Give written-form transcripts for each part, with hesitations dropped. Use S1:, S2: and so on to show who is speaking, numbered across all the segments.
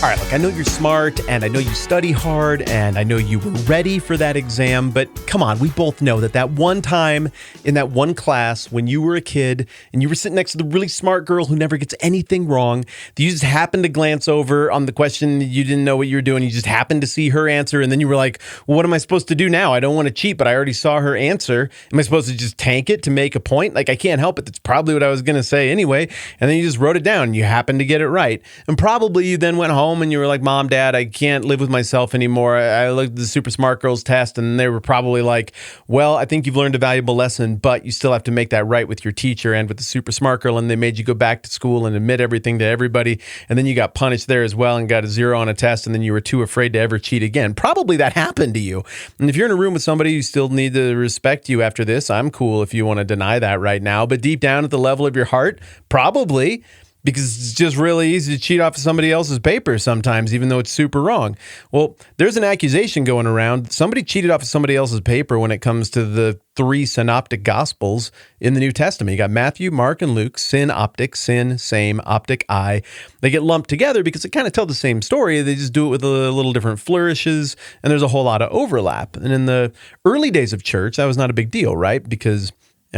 S1: All right, look, I know you're smart, and I know you study hard, and I know you were ready for that exam, but come on, we both know that one time in that one class when you were a kid and you were sitting next to the really smart girl who never gets anything wrong, that you just happened to glance over on the question, you didn't know what you were doing, you just happened to see her answer, and then you were like, well, what am I supposed to do now? I don't want to cheat, but I already saw her answer. Am I supposed to just tank it to make a point? Like, I can't help it. That's probably what I was going to say anyway, and then you just wrote it down, and you happened to get it right. And probably you then went home and you were like, Mom, Dad, I can't live with myself anymore. I looked at the super smart girls test and they were probably like, well, I think you've learned a valuable lesson, but you still have to make that right with your teacher and with the super smart girl. And they made you go back to school and admit everything to everybody. And then you got punished there as well and got a 0 on a test. And then you were too afraid to ever cheat again. Probably that happened to you. And if you're in a room with somebody who still need to respect you after this, I'm cool if you want to deny that right now. But deep down at the level of your heart, probably. Because it's just really easy to cheat off of somebody else's paper sometimes, even though it's super wrong. Well, there's an accusation going around. Somebody cheated off of somebody else's paper when it comes to the 3 synoptic gospels in the New Testament. You got Matthew, Mark, and Luke, synoptic, sin, same, optic, I. They get lumped together because they kind of tell the same story. They just do it with a little different flourishes, and there's a whole lot of overlap. And in the early days of church, that was not a big deal, right? Because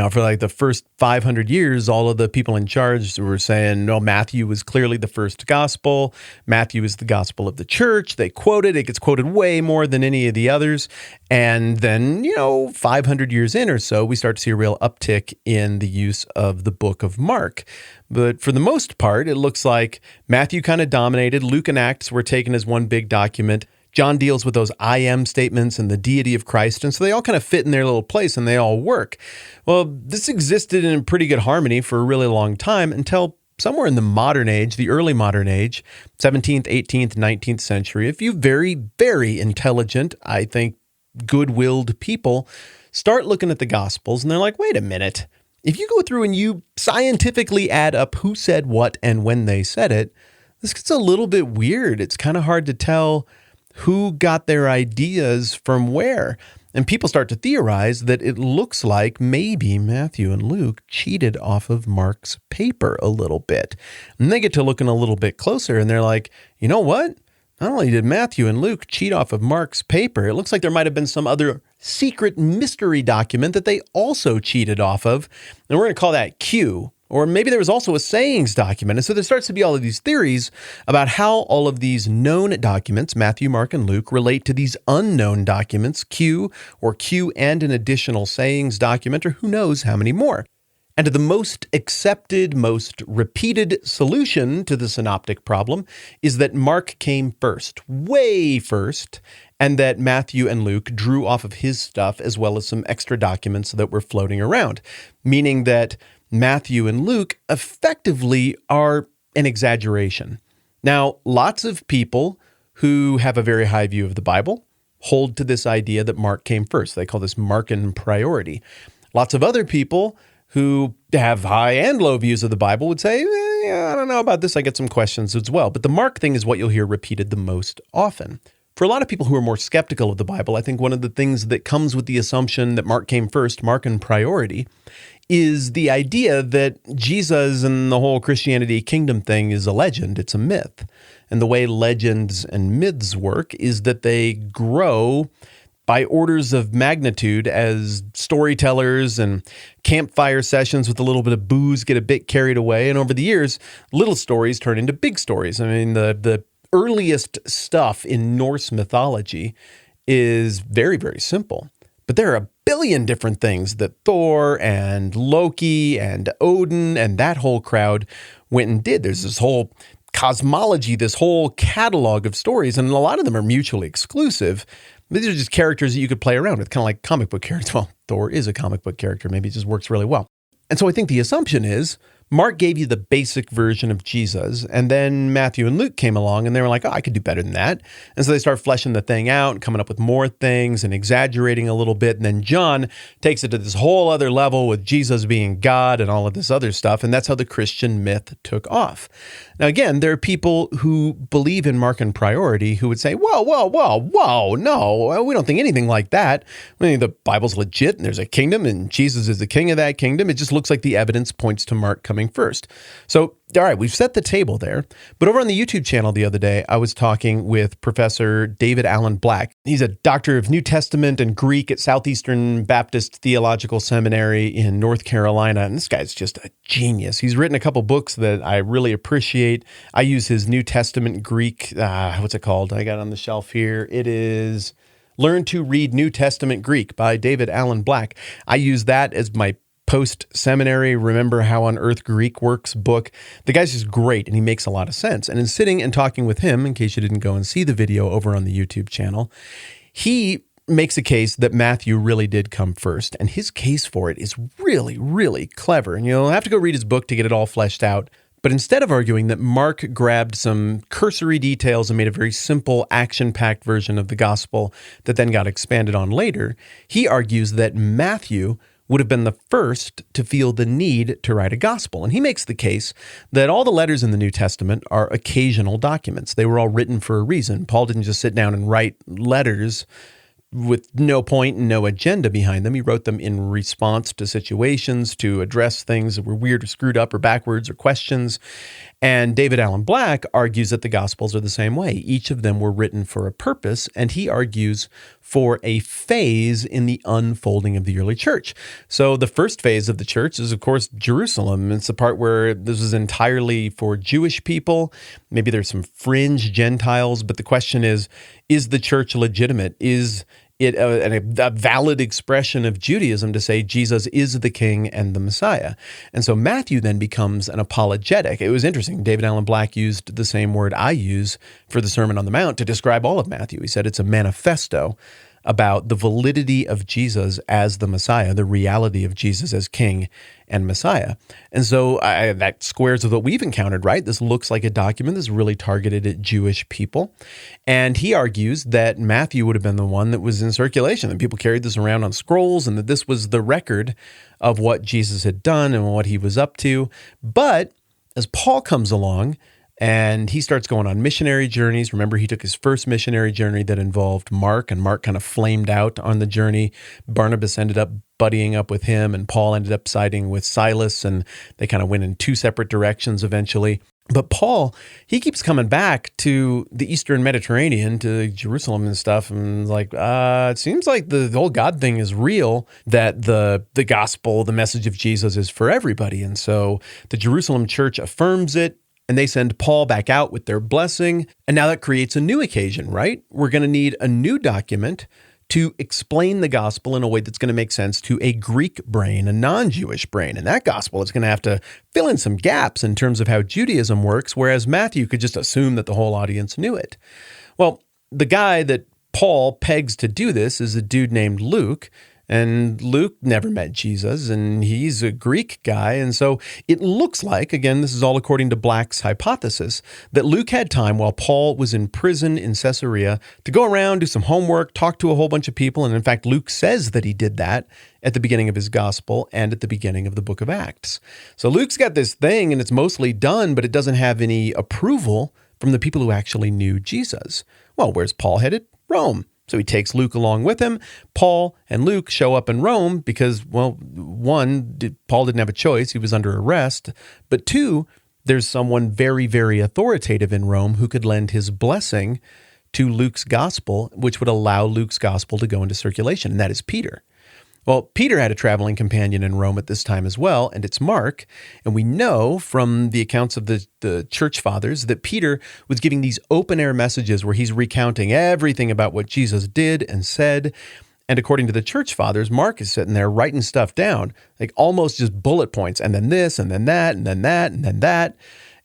S1: for like the first 500 years, all of the people in charge were saying, no, Matthew was clearly the first gospel. Matthew is the gospel of the church. They quote it. It gets quoted way more than any of the others. And then, 500 years in or so, we start to see a real uptick in the use of the book of Mark. But for the most part, it looks like Matthew kind of dominated. Luke and Acts were taken as one big document. John deals with those I am statements and the deity of Christ, and so they all kind of fit in their little place and they all work. Well, this existed in pretty good harmony for a really long time until somewhere in the modern age, the early modern age, 17th, 18th, 19th century. A few very, very intelligent, I think, good-willed people start looking at the Gospels and they're like, wait a minute. If you go through and you scientifically add up who said what and when they said it, this gets a little bit weird. It's kind of hard to tell who got their ideas from where. And people start to theorize that it looks like maybe Matthew and Luke cheated off of Mark's paper a little bit. And they get to looking a little bit closer and they're like, you know what? Not only did Matthew and Luke cheat off of Mark's paper, it looks like there might have been some other secret mystery document that they also cheated off of. And we're going to call that Q. Or maybe there was also a sayings document. And so there starts to be all of these theories about how all of these known documents, Matthew, Mark, and Luke, relate to these unknown documents, Q and an additional sayings document, or who knows how many more. And the most accepted, most repeated solution to the synoptic problem is that Mark came first, way first, and that Matthew and Luke drew off of his stuff as well as some extra documents that were floating around, meaning that Matthew and Luke effectively are an exaggeration. Now, lots of people who have a very high view of the Bible hold to this idea that Mark came first. They call this Markan priority. Lots of other people who have high and low views of the Bible would say, I don't know about this. I get some questions as well. But the Mark thing is what you'll hear repeated the most often. For a lot of people who are more skeptical of the Bible, I think one of the things that comes with the assumption that Mark came first, Markan priority, is the idea that Jesus and the whole Christianity kingdom thing is a legend. It's a myth. And the way legends and myths work is that they grow by orders of magnitude as storytellers and campfire sessions with a little bit of booze get a bit carried away. And over the years, little stories turn into big stories. I mean, the earliest stuff in Norse mythology is very, very simple. But there are a billion different things that Thor and Loki and Odin and that whole crowd went and did. There's this whole cosmology, this whole catalog of stories, and a lot of them are mutually exclusive. These are just characters that you could play around with, kind of like comic book characters. Well, Thor is a comic book character. Maybe it just works really well. And so I think the assumption is Mark gave you the basic version of Jesus, and then Matthew and Luke came along, and they were like, I could do better than that. And so they start fleshing the thing out and coming up with more things and exaggerating a little bit. And then John takes it to this whole other level with Jesus being God and all of this other stuff, and that's how the Christian myth took off. Now, again, there are people who believe in Markan priority who would say, whoa, no, we don't think anything like that. I mean, the Bible's legit, and there's a kingdom, and Jesus is the king of that kingdom. It just looks like the evidence points to Mark coming coming first. So, all right, we've set the table there. But over on the YouTube channel the other day, I was talking with Professor David Allen Black. He's a doctor of New Testament and Greek at Southeastern Baptist Theological Seminary in North Carolina. And this guy's just a genius. He's written a couple books that I really appreciate. I use his New Testament Greek, what's it called? I got it on the shelf here. It is Learn to Read New Testament Greek by David Allen Black. I use that as my post-seminary Remember How on Earth Greek Works book. The guy's just great, and he makes a lot of sense. And in sitting and talking with him, in case you didn't go and see the video over on the YouTube channel, he makes a case that Matthew really did come first. And his case for it is really, really clever. And you'll have to go read his book to get it all fleshed out. But instead of arguing that Mark grabbed some cursory details and made a very simple, action-packed version of the gospel that then got expanded on later, he argues that Matthew would have been the first to feel the need to write a gospel. And he makes the case that all the letters in the New Testament are occasional documents. They were all written for a reason. Paul didn't just sit down and write letters with no point and no agenda behind them. He wrote them in response to situations, to address things that were weird or screwed up or backwards or questions. And David Allen Black argues that the Gospels are the same way. Each of them were written for a purpose, and he argues for a phase in the unfolding of the early church. So the first phase of the church is, of course, Jerusalem. It's the part where this is entirely for Jewish people. Maybe there's some fringe Gentiles, but the question is the church legitimate? Is it a valid expression of Judaism to say Jesus is the king and the Messiah? And so Matthew then becomes an apologetic. It was interesting. David Allen Black used the same word I use for the Sermon on the Mount to describe all of Matthew. He said it's a manifesto about the validity of Jesus as the Messiah, the reality of Jesus as King and Messiah. And so that squares with what we've encountered, right? This looks like a document that's really targeted at Jewish people. And he argues that Matthew would have been the one that was in circulation, that people carried this around on scrolls, and that this was the record of what Jesus had done and what he was up to. But as Paul comes along, and he starts going on missionary journeys. Remember, he took his first missionary journey that involved Mark, and Mark kind of flamed out on the journey. Barnabas ended up buddying up with him, and Paul ended up siding with Silas, and they kind of went in two separate directions eventually. But Paul, he keeps coming back to the Eastern Mediterranean, to Jerusalem and stuff, and like, it seems like the whole God thing is real, that the gospel, the message of Jesus is for everybody. And so the Jerusalem church affirms it, and they send Paul back out with their blessing. And now that creates a new occasion, right? We're going to need a new document to explain the gospel in a way that's going to make sense to a Greek brain, a non-Jewish brain. And that gospel is going to have to fill in some gaps in terms of how Judaism works, whereas Matthew could just assume that the whole audience knew it. Well, the guy that Paul pegs to do this is a dude named Luke. And Luke never met Jesus, and he's a Greek guy. And so it looks like, again, this is all according to Black's hypothesis, that Luke had time while Paul was in prison in Caesarea to go around, do some homework, talk to a whole bunch of people. And in fact, Luke says that he did that at the beginning of his gospel and at the beginning of the book of Acts. So Luke's got this thing, and it's mostly done, but it doesn't have any approval from the people who actually knew Jesus. Well, where's Paul headed? Rome. So he takes Luke along with him. Paul and Luke show up in Rome because, well, one, Paul didn't have a choice. He was under arrest. But two, there's someone very, very authoritative in Rome who could lend his blessing to Luke's gospel, which would allow Luke's gospel to go into circulation, and that is Peter. Well, Peter had a traveling companion in Rome at this time as well, and it's Mark. And we know from the accounts of the church fathers that Peter was giving these open-air messages where he's recounting everything about what Jesus did and said. And according to the church fathers, Mark is sitting there writing stuff down, like almost just bullet points, and then this, and then that, and then that, and then that.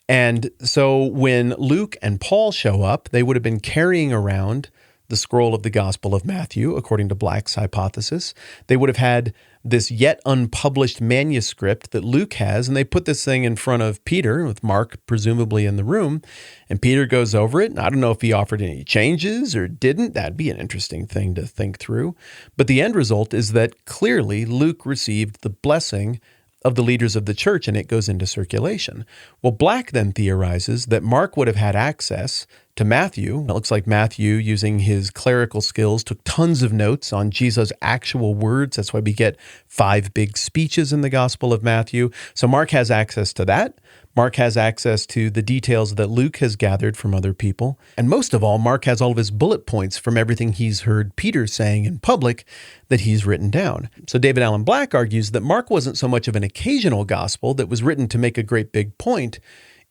S1: And so when Luke and Paul show up, they would have been carrying around the scroll of the Gospel of Matthew, according to Black's hypothesis. They would have had this yet unpublished manuscript that Luke has, and they put this thing in front of Peter, with Mark presumably in the room, and Peter goes over it. And I don't know if he offered any changes or didn't. That'd be an interesting thing to think through. But the end result is that clearly Luke received the blessing of the leaders of the church, and it goes into circulation. Well, Black then theorizes that Mark would have had access to Matthew. It looks like Matthew, using his clerical skills, took tons of notes on Jesus' actual words. That's why we get 5 big speeches in the Gospel of Matthew. So Mark has access to that. Mark has access to the details that Luke has gathered from other people. And most of all, Mark has all of his bullet points from everything he's heard Peter saying in public that he's written down. So David Allen Black argues that Mark wasn't so much of an occasional gospel that was written to make a great big point.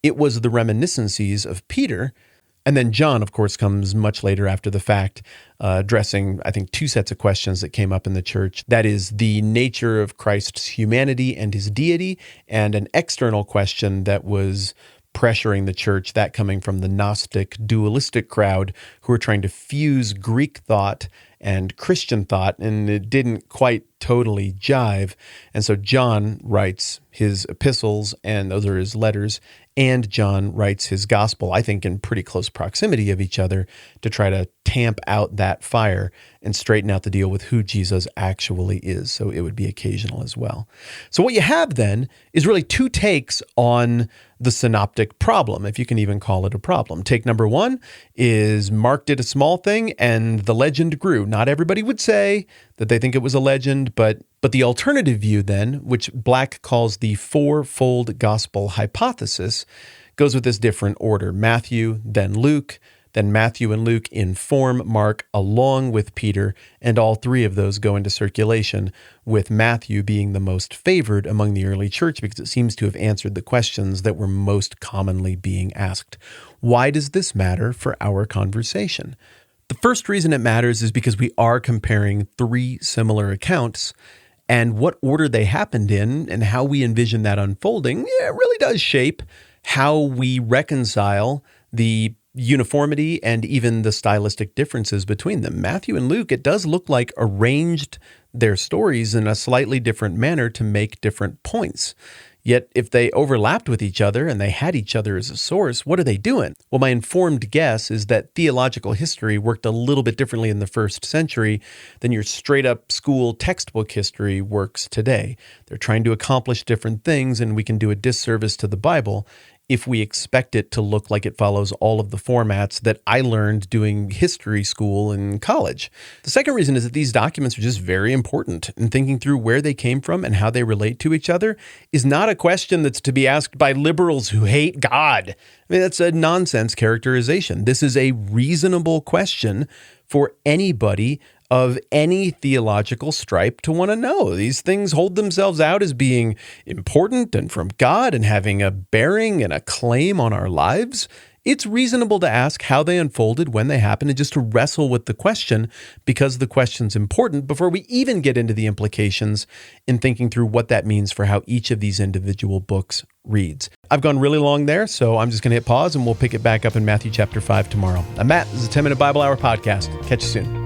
S1: It was the reminiscences of Peter. And then John, of course, comes much later after the fact, addressing, I think, 2 sets of questions that came up in the church. That is the nature of Christ's humanity and his deity, and an external question that was pressuring the church, that coming from the Gnostic dualistic crowd who were trying to fuse Greek thought and Christian thought, and it didn't quite totally jive. And so John writes his epistles, and those are his letters, and John writes his gospel, I think in pretty close proximity of each other, to try to tamp out that fire and straighten out the deal with who Jesus actually is. So it would be occasional as well. So what you have then is really 2 takes on the synoptic problem, if you can even call it a problem. Take number 1 is Mark did a small thing and the legend grew. Not everybody would say that they think it was a legend, but the alternative view then, which Black calls the 4-fold gospel hypothesis, goes with this different order. Matthew, then Luke, then Matthew and Luke inform Mark along with Peter, and all 3 of those go into circulation, with Matthew being the most favored among the early church because it seems to have answered the questions that were most commonly being asked. Why does this matter for our conversation? The first reason it matters is because we are comparing 3 similar accounts, and what order they happened in and how we envision that unfolding, it really does shape how we reconcile the uniformity and even the stylistic differences between them. Matthew and Luke, it does look like arranged their stories in a slightly different manner to make different points. Yet if they overlapped with each other and they had each other as a source, what are they doing? Well, my informed guess is that theological history worked a little bit differently in the 1st century than your straight up school textbook history works today. They're trying to accomplish different things, and we can do a disservice to the Bible if we expect it to look like it follows all of the formats that I learned doing history school in college. The second reason is that these documents are just very important, and thinking through where they came from and how they relate to each other is not a question that's to be asked by liberals who hate God. I mean, that's a nonsense characterization. This is a reasonable question for anybody of any theological stripe to want to know. These things hold themselves out as being important and from God and having a bearing and a claim on our lives. It's reasonable to ask how they unfolded, when they happened, and just to wrestle with the question because the question's important before we even get into the implications in thinking through what that means for how each of these individual books reads. I've gone really long there, so I'm just going to hit pause and we'll pick it back up in Matthew chapter 5 tomorrow. I'm Matt. This is a 10-Minute Bible Hour podcast. Catch you soon.